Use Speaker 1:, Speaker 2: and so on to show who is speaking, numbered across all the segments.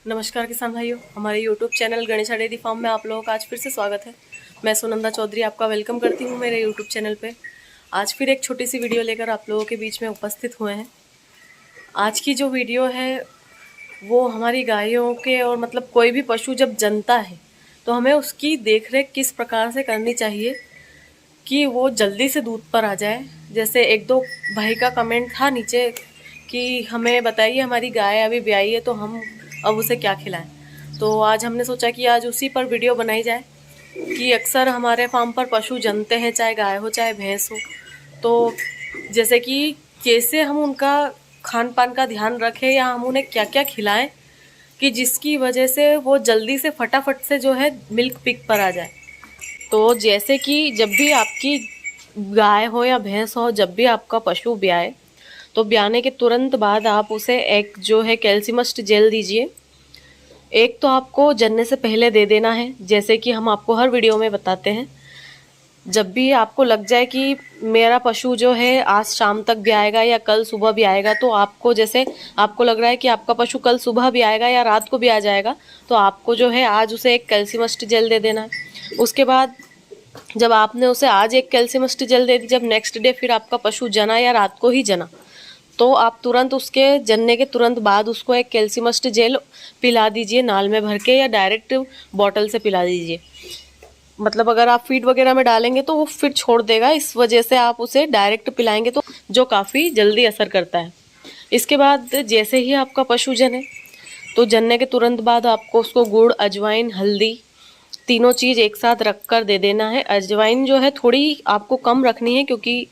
Speaker 1: नमस्कार किसान भाइयों, हमारे YouTube channel Ganesha dairy farm में आप लोगों का आज फिर से स्वागत है। मैं सुनंदा चौधरी आपका वेलकम करती हूँ मेरे YouTube चैनल पे। आज फिर एक छोटी सी वीडियो लेकर आप लोगों के बीच में उपस्थित हुए हैं। आज की जो वीडियो है वो हमारी गायों के और मतलब कोई भी पशु जब जन्मता है तो हमें उसकी देखरेख किस प्रकार से करनी चाहिए कि वो जल्दी से दूध पर आ जाए। जैसे एक दो भाई का कमेंट था नीचे कि हमें बताइए हमारी गाय अभी ब्याई है तो हम अब उसे क्या खिलाएं। तो आज हमने सोचा कि आज उसी पर वीडियो बनाई जाए कि अक्सर हमारे फार्म पर पशु जन्मते हैं, चाहे गाय हो चाहे भैंस हो, तो जैसे कि कैसे हम उनका खान पान का ध्यान रखें या हम उन्हें क्या क्या खिलाएं कि जिसकी वजह से वो जल्दी से फटाफट से जो है मिल्क पिक पर आ जाए। तो जैसे कि जब भी आपकी गाय हो या भैंस हो, जब भी आपका पशु ब्याए तो ब्याने के तुरंत बाद आप उसे एक जो है कैल्सिमस्ट जेल दीजिए। एक तो आपको जन्ने से पहले दे देना है, जैसे कि हम आपको हर वीडियो में बताते हैं। जब भी आपको लग जाए कि मेरा पशु जो है आज शाम तक भी आएगा या कल सुबह भी आएगा, तो आपको जैसे आपको लग रहा है कि आपका पशु कल सुबह भी आएगा या रात को भी आ जाएगा, तो आपको जो है आज उसे एक कैल्सिमस्ट जेल दे देना है। उसके बाद जब आपने उसे आज एक कैल्सिमस्ट जेल दे दी, जब नेक्स्ट डे फिर आपका पशु जना या रात को ही जना, तो आप तुरंत उसके जनने के तुरंत बाद उसको एक कैल्सिमस्ट जेल पिला दीजिए नाल में भर के, या डायरेक्ट बॉटल से पिला दीजिए। मतलब अगर आप फीड वगैरह में डालेंगे तो वो फिर छोड़ देगा, इस वजह से आप उसे डायरेक्ट पिलाएंगे तो जो काफ़ी जल्दी असर करता है। इसके बाद जैसे ही आपका पशु जने तो जनने के तुरंत बाद आपको उसको गुड़, अजवाइन, हल्दी तीनों चीज़ एक साथ रख कर दे देना है। अजवाइन जो है थोड़ी आपको कम रखनी है क्योंकि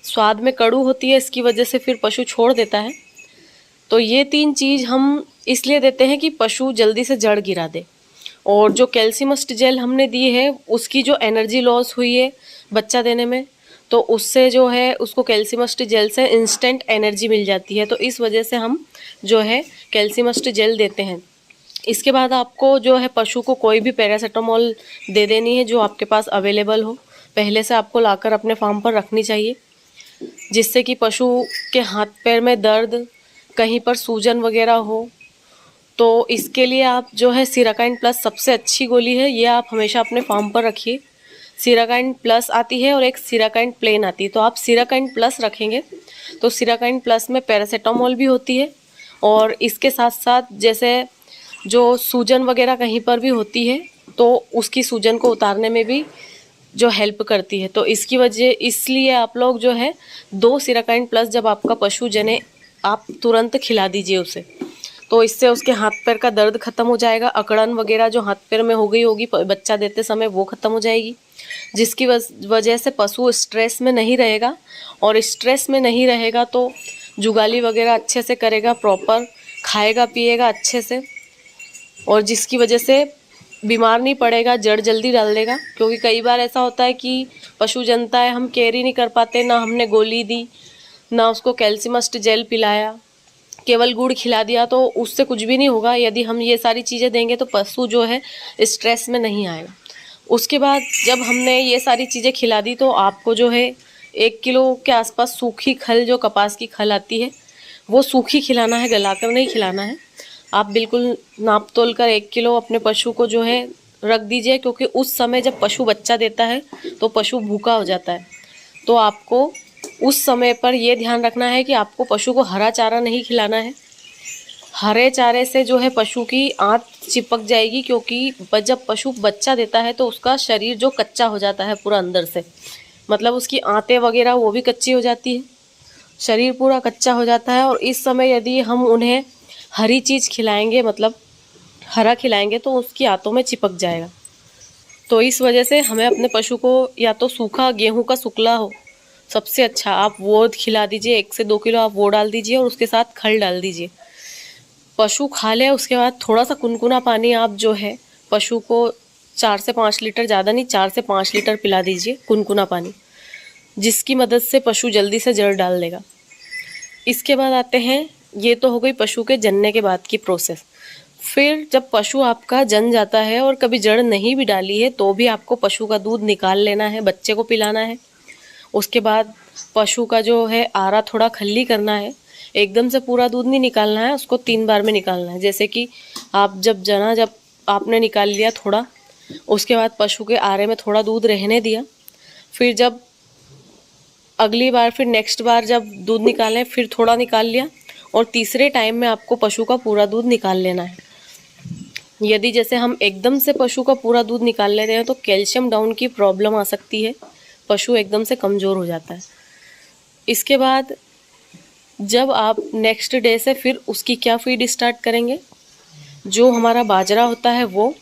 Speaker 1: स्वाद में कड़ू होती है, इसकी वजह से फिर पशु छोड़ देता है। तो ये तीन चीज़ हम इसलिए देते हैं कि पशु जल्दी से जड़ गिरा दे। और जो कैल्सिमस्ट जेल हमने दी है उसकी जो एनर्जी लॉस हुई है बच्चा देने में, तो उससे जो है उसको कैल्सिमस्ट जेल से इंस्टेंट एनर्जी मिल जाती है, तो इस वजह से हम जो है कैल्सिमस्ट जेल देते हैं। इसके बाद आपको जो है पशु को कोई भी पैरासीटामोल दे देनी है जो आपके पास अवेलेबल हो, पहले से आपको लाकर अपने फार्म पर रखनी चाहिए, जिससे कि पशु के हाथ पैर में दर्द, कहीं पर सूजन वगैरह हो। तो इसके लिए आप जो है सीराकाइन प्लस सबसे अच्छी गोली है, ये आप हमेशा अपने फार्म पर रखिए। सीराकाइन प्लस आती है और एक सीराकाइन प्लेन आती है, तो आप सीराकाइन प्लस रखेंगे तो सीराकाइन प्लस में पैरासीटामोल भी होती है, और इसके साथ साथ जैसे जो सूजन वगैरह कहीं पर भी होती है तो उसकी सूजन को उतारने में भी जो हेल्प करती है। तो इसकी वजह इसलिए आप लोग जो है 2 सीराकाइन प्लस जब आपका पशु जने आप तुरंत खिला दीजिए उसे, तो इससे उसके हाथ पैर का दर्द खत्म हो जाएगा। अकड़न वगैरह जो हाथ पैर में हो गई होगी बच्चा देते समय वो खत्म हो जाएगी, जिसकी वजह से पशु स्ट्रेस में नहीं रहेगा, और स्ट्रेस में नहीं रहेगा तो जुगाली वगैरह अच्छे से करेगा, प्रॉपर खाएगा पिएगा अच्छे से, और जिसकी वजह से बीमार नहीं पड़ेगा, जड़ जल्दी डाल देगा। क्योंकि कई बार ऐसा होता है कि पशु जनता है, हम केयर ही नहीं कर पाते, ना हमने गोली दी ना उसको कैल्सिमस्ट जेल पिलाया, केवल गुड़ खिला दिया, तो उससे कुछ भी नहीं होगा। यदि हम ये सारी चीज़ें देंगे तो पशु जो है स्ट्रेस में नहीं आएगा। उसके बाद जब हमने ये सारी चीज़ें खिला दी तो आपको जो है 1 किलो के आसपास सूखी खल, जो कपास की खल आती है, वो सूखी खिलाना है, गलाकर नहीं खिलाना है। आप बिल्कुल नाप तोल कर 1 किलो अपने पशु को जो है रख दीजिए, क्योंकि उस समय जब पशु बच्चा देता है तो पशु भूखा हो जाता है। तो आपको उस समय पर यह ध्यान रखना है कि आपको पशु को हरा चारा नहीं खिलाना है। हरे चारे से जो है पशु की आंत चिपक जाएगी, क्योंकि जब पशु बच्चा देता है तो उसका शरीर जो कच्चा हो जाता है पूरा अंदर से, मतलब उसकी आंतें वगैरह वो भी कच्ची हो जाती है, शरीर पूरा कच्चा हो जाता है। और इस समय यदि हम उन्हें हरी चीज़ खिलाएंगे, मतलब हरा खिलाएंगे, तो उसकी आंतों में चिपक जाएगा। तो इस वजह से हमें अपने पशु को या तो सूखा गेहूं का सुकला हो सबसे अच्छा, आप वो खिला दीजिए। 1 से 2 किलो आप वो डाल दीजिए और उसके साथ खल डाल दीजिए, पशु खा ले। उसके बाद थोड़ा सा कुनकुना पानी आप जो है पशु को 4 से 5 लीटर, ज़्यादा नहीं 4 से 5 लीटर पिला दीजिए कुनकुना पानी, जिसकी मदद से पशु जल्दी से जड़ डाल देगा। इसके बाद आते हैं, ये तो हो गई पशु के जनने के बाद की प्रोसेस। फिर जब पशु आपका जन जाता है और कभी जड़ नहीं भी डाली है तो भी आपको पशु का दूध निकाल लेना है, बच्चे को पिलाना है। उसके बाद पशु का जो है आरा थोड़ा खल्ली करना है, एकदम से पूरा दूध नहीं निकालना है, उसको 3 बार में निकालना है। जैसे कि आप जब आपने निकाल लिया थोड़ा, उसके बाद पशु के आरे में थोड़ा दूध रहने दिया, फिर जब अगली बार फिर नेक्स्ट बार जब दूध निकालें फिर थोड़ा निकाल लिया, और तीसरे टाइम में आपको पशु का पूरा दूध निकाल लेना है। यदि जैसे हम एकदम से पशु का पूरा दूध निकाल लेते हैं तो कैल्शियम डाउन की प्रॉब्लम आ सकती है, पशु एकदम से कमज़ोर हो जाता है। इसके बाद जब आप नेक्स्ट डे से फिर उसकी क्या फीड स्टार्ट करेंगे, जो हमारा बाजरा होता है वो,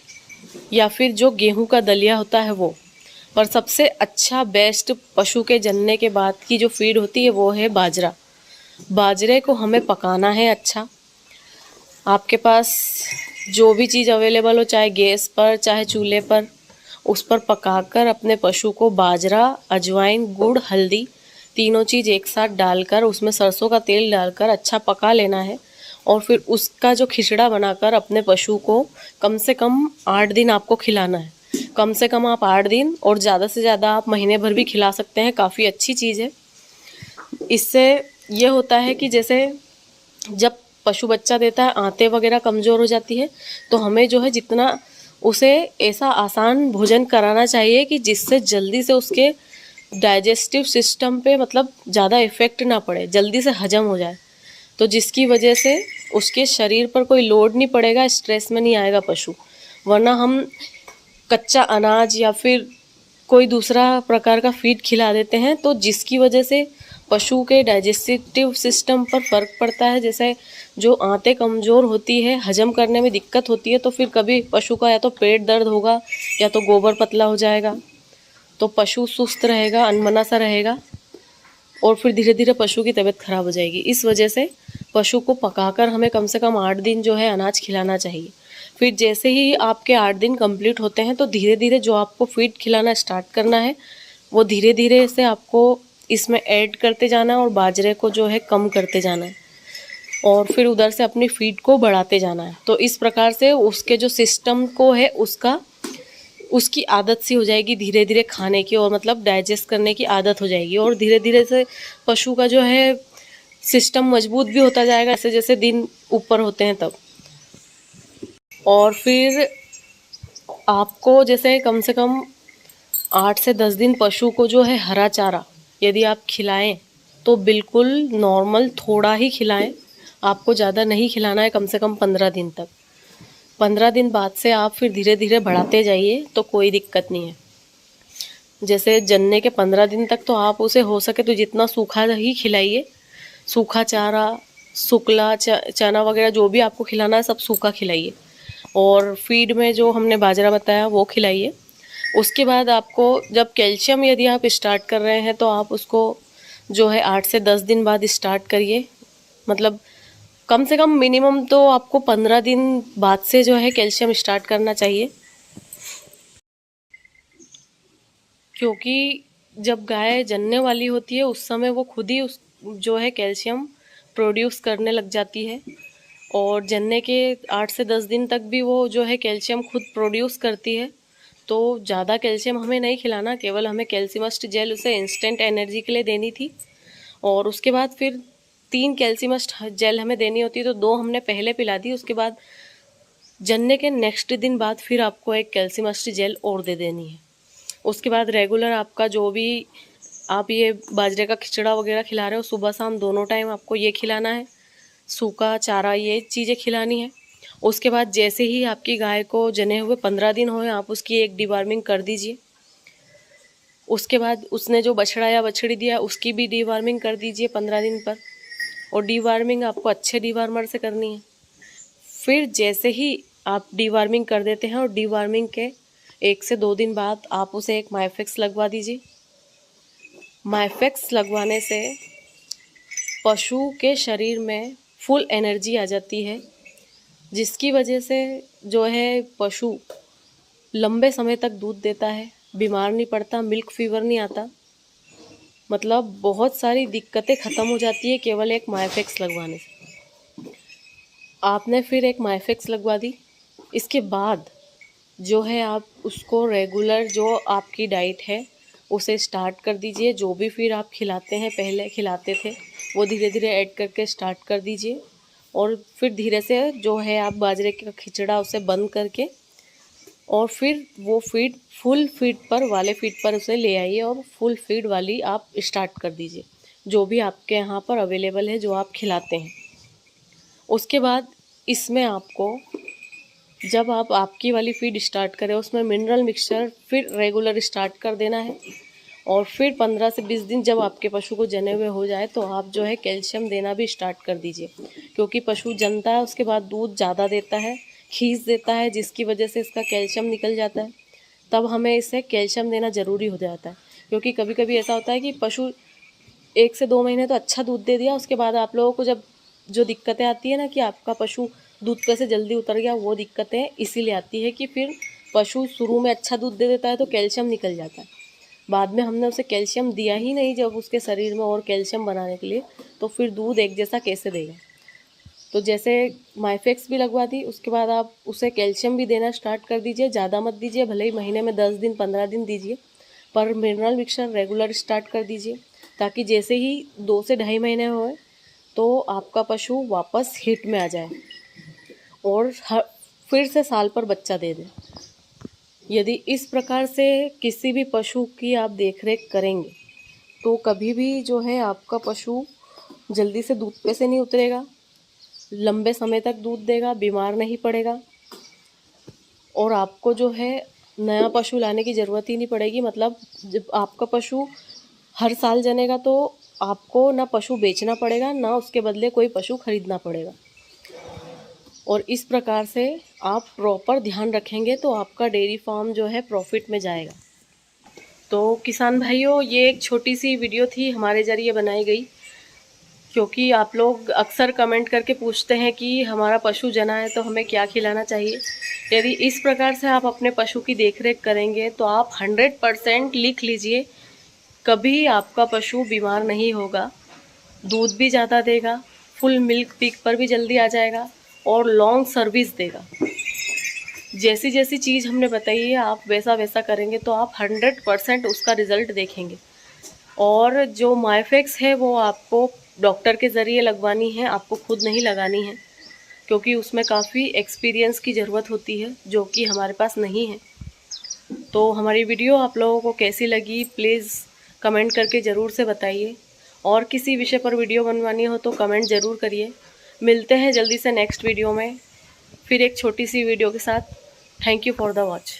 Speaker 1: या फिर जो गेहूं का दलिया होता है वो। पर सबसे अच्छा बेस्ट पशु के जनने के बाद की जो फीड होती है वो है बाजरा। बाजरे को हमें पकाना है अच्छा। आपके पास जो भी चीज़ अवेलेबल हो, चाहे गैस पर चाहे चूल्हे पर, उस पर पकाकर अपने पशु को बाजरा, अजवाइन, गुड़, हल्दी तीनों चीज़ एक साथ डालकर उसमें सरसों का तेल डालकर अच्छा पका लेना है। और फिर उसका जो खिचड़ा बनाकर अपने पशु को कम से कम 8 दिन आपको खिलाना है। कम से कम आप 8 दिन, और ज़्यादा से ज़्यादा आप महीने भर भी खिला सकते हैं, काफ़ी अच्छी चीज़ है। इससे ये होता है कि जैसे जब पशु बच्चा देता है, आंतें वगैरह कमज़ोर हो जाती है, तो हमें जो है जितना उसे ऐसा आसान भोजन कराना चाहिए कि जिससे जल्दी से उसके डाइजेस्टिव सिस्टम पे मतलब ज़्यादा इफ़ेक्ट ना पड़े, जल्दी से हजम हो जाए, तो जिसकी वजह से उसके शरीर पर कोई लोड नहीं पड़ेगा, स्ट्रेस में नहीं आएगा पशु। वरना हम कच्चा अनाज या फिर कोई दूसरा प्रकार का फीड खिला देते हैं, तो जिसकी वजह से पशु के डाइजेस्टिव सिस्टम पर फ़र्क पड़ता है। जैसे जो आंतें कमज़ोर होती है, हजम करने में दिक्कत होती है, तो फिर कभी पशु का या तो पेट दर्द होगा या तो गोबर पतला हो जाएगा, तो पशु सुस्त रहेगा, अनमना सा रहेगा, और फिर धीरे धीरे पशु की तबीयत खराब हो जाएगी। इस वजह से पशु को पकाकर हमें कम से कम 8 दिन जो है अनाज खिलाना चाहिए। फिर जैसे ही आपके 8 दिन कंप्लीट होते हैं तो धीरे धीरे जो आपको फीड खिलाना स्टार्ट करना है वो धीरे धीरे से आपको इसमें ऐड करते जाना है, और बाजरे को जो है कम करते जाना है, और फिर उधर से अपनी फीड को बढ़ाते जाना है। तो इस प्रकार से उसके जो सिस्टम को है उसकी आदत सी हो जाएगी धीरे धीरे खाने की, और मतलब डाइजेस्ट करने की आदत हो जाएगी, और धीरे धीरे से पशु का जो है सिस्टम मजबूत भी होता जाएगा जैसे जैसे दिन ऊपर होते हैं तब। और फिर आपको जैसे कम से कम 8 से 10 दिन पशु को जो है हरा चारा यदि आप खिलाएं तो बिल्कुल नॉर्मल थोड़ा ही खिलाएं, आपको ज़्यादा नहीं खिलाना है, कम से कम 15 दिन तक। 15 दिन बाद से आप फिर धीरे धीरे बढ़ाते जाइए तो कोई दिक्कत नहीं है। जैसे जन्ने के 15 दिन तक तो आप उसे हो सके तो जितना सूखा ही खिलाइए, सूखा चारा, सुकला चना वगैरह जो भी आपको खिलाना है सब सूखा खिलाइए, और फीड में जो हमने बाजरा बताया वो खिलाइए। उसके बाद आपको जब कैल्शियम यदि आप स्टार्ट कर रहे हैं तो आप उसको जो है 8 से 10 दिन बाद स्टार्ट करिए, मतलब कम से कम मिनिमम तो आपको 15 दिन बाद से जो है कैल्शियम स्टार्ट करना चाहिए। क्योंकि जब गाय जनने वाली होती है उस समय वो खुद ही उस जो है कैल्शियम प्रोड्यूस करने लग जाती है, और जनने के 8 से 10 दिन तक भी वो जो है कैल्शियम खुद प्रोड्यूस करती है। तो ज़्यादा कैल्शियम हमें नहीं खिलाना, केवल हमें कैल्शियमस्ट जेल उसे इंस्टेंट एनर्जी के लिए देनी थी, और उसके बाद फिर 3 कैल्शियमस्ट जेल हमें देनी होती है, तो 2 हमने पहले पिला दी। उसके बाद जनने के नेक्स्ट दिन बाद फिर आपको एक कैल्शियमस्ट जेल और दे देनी है। उसके बाद रेगुलर आपका जो भी आप ये बाजरे का खिचड़ा वगैरह खिला रहे हो, सुबह शाम दोनों टाइम आपको ये खिलाना है, सूखा चारा ये चीज़ें खिलानी है। उसके बाद जैसे ही आपकी गाय को जने हुए 15 दिन होए आप उसकी एक डिवार्मिंग कर दीजिए। उसके बाद उसने जो बछड़ा या बछड़ी दिया उसकी भी डिवार्मिंग कर दीजिए 15 दिन पर, और डिवार्मिंग आपको अच्छे डिवार्मर से करनी है। फिर जैसे ही आप डिवार्मिंग कर देते हैं और डिवार्मिंग के 1 से 2 दिन बाद आप उसे एक माइफेक्स लगवा दीजिए। माइफेक्स लगवाने से पशु के शरीर में फुल एनर्जी आ जाती है, जिसकी वजह से जो है पशु लंबे समय तक दूध देता है, बीमार नहीं पड़ता, मिल्क फीवर नहीं आता, मतलब बहुत सारी दिक्कतें ख़त्म हो जाती है केवल एक माइफेक्स लगवाने से। आपने फिर एक माइफेक्स लगवा दी, इसके बाद जो है आप उसको रेगुलर जो आपकी डाइट है उसे स्टार्ट कर दीजिए। जो भी फिर आप खिलाते हैं, पहले खिलाते थे वो धीरे धीरे ऐड करके स्टार्ट कर दीजिए। और फिर धीरे से जो है आप बाजरे का खिचड़ा उसे बंद करके और फिर वो फीड फुल फीड पर उसे ले आइए और फुल फीड वाली आप स्टार्ट कर दीजिए, जो भी आपके यहाँ पर अवेलेबल है जो आप खिलाते हैं। उसके बाद इसमें आपको जब आप आपकी वाली फीड स्टार्ट करें उसमें मिनरल मिक्सचर फिर रेगुलर स्टार्ट कर देना है। और फिर 15 से 20 दिन जब आपके पशु को जने हुए हो जाए तो आप जो है कैल्शियम देना भी स्टार्ट कर दीजिए, क्योंकि पशु जनता है उसके बाद दूध ज़्यादा देता है, खींच देता है, जिसकी वजह से इसका कैल्शियम निकल जाता है। तब हमें इसे कैल्शियम देना ज़रूरी हो जाता है, क्योंकि कभी कभी ऐसा होता है कि पशु 1 से 2 महीने तो अच्छा दूध दे दिया, उसके बाद आप लोगों को जब जो दिक्कतें आती है ना कि आपका पशु दूध पे से जल्दी उतर गया, वो दिक्कतें इसीलिए आती है कि फिर पशु शुरू में अच्छा दूध दे देता है तो कैल्शियम निकल जाता है, बाद में हमने उसे कैल्शियम दिया ही नहीं जब उसके शरीर में और कैल्शियम बनाने के लिए, तो फिर दूध एक जैसा कैसे देगा। तो जैसे माइफेक्स भी लगवा दी, उसके बाद आप उसे कैल्शियम भी देना स्टार्ट कर दीजिए। ज़्यादा मत दीजिए, भले ही महीने में 10 दिन 15 दिन दीजिए, पर मिनरल मिक्सचर रेगुलर स्टार्ट कर दीजिए, ताकि जैसे ही 2 से 2.5 महीने होए तो आपका पशु वापस हिट में आ जाए और फिर से साल पर बच्चा दे दे। यदि इस प्रकार से किसी भी पशु की आप देखरेख करेंगे तो कभी भी जो है आपका पशु जल्दी से दूध पे से नहीं उतरेगा, लंबे समय तक दूध देगा, बीमार नहीं पड़ेगा और आपको जो है नया पशु लाने की ज़रूरत ही नहीं पड़ेगी। मतलब जब आपका पशु हर साल जनेगा तो आपको ना पशु बेचना पड़ेगा, ना उसके बदले कोई पशु खरीदना पड़ेगा। और इस प्रकार से आप प्रॉपर ध्यान रखेंगे तो आपका डेयरी फार्म जो है प्रॉफिट में जाएगा। तो किसान भाइयों, ये एक छोटी सी वीडियो थी हमारे ज़रिए बनाई गई, क्योंकि आप लोग अक्सर कमेंट करके पूछते हैं कि हमारा पशु जना है तो हमें क्या खिलाना चाहिए। यदि इस प्रकार से आप अपने पशु की देखरेख करेंगे तो आप 100% लिख लीजिए, कभी आपका पशु बीमार नहीं होगा, दूध भी ज़्यादा देगा, फुल मिल्क पीक पर भी जल्दी आ जाएगा और लॉन्ग सर्विस देगा। जैसी जैसी चीज़ हमने बताई है आप वैसा वैसा करेंगे तो आप 100% उसका रिज़ल्ट देखेंगे। और जो माइफेक्स है वो आपको डॉक्टर के ज़रिए लगवानी है, आपको खुद नहीं लगानी है, क्योंकि उसमें काफ़ी एक्सपीरियंस की ज़रूरत होती है जो कि हमारे पास नहीं है। तो हमारी वीडियो आप लोगों को कैसी लगी प्लीज़ कमेंट करके ज़रूर से बताइए, और किसी विषय पर वीडियो बनवानी हो तो कमेंट ज़रूर करिए। मिलते हैं जल्दी से नेक्स्ट वीडियो में फिर एक छोटी सी वीडियो के साथ। Thank you for the watch.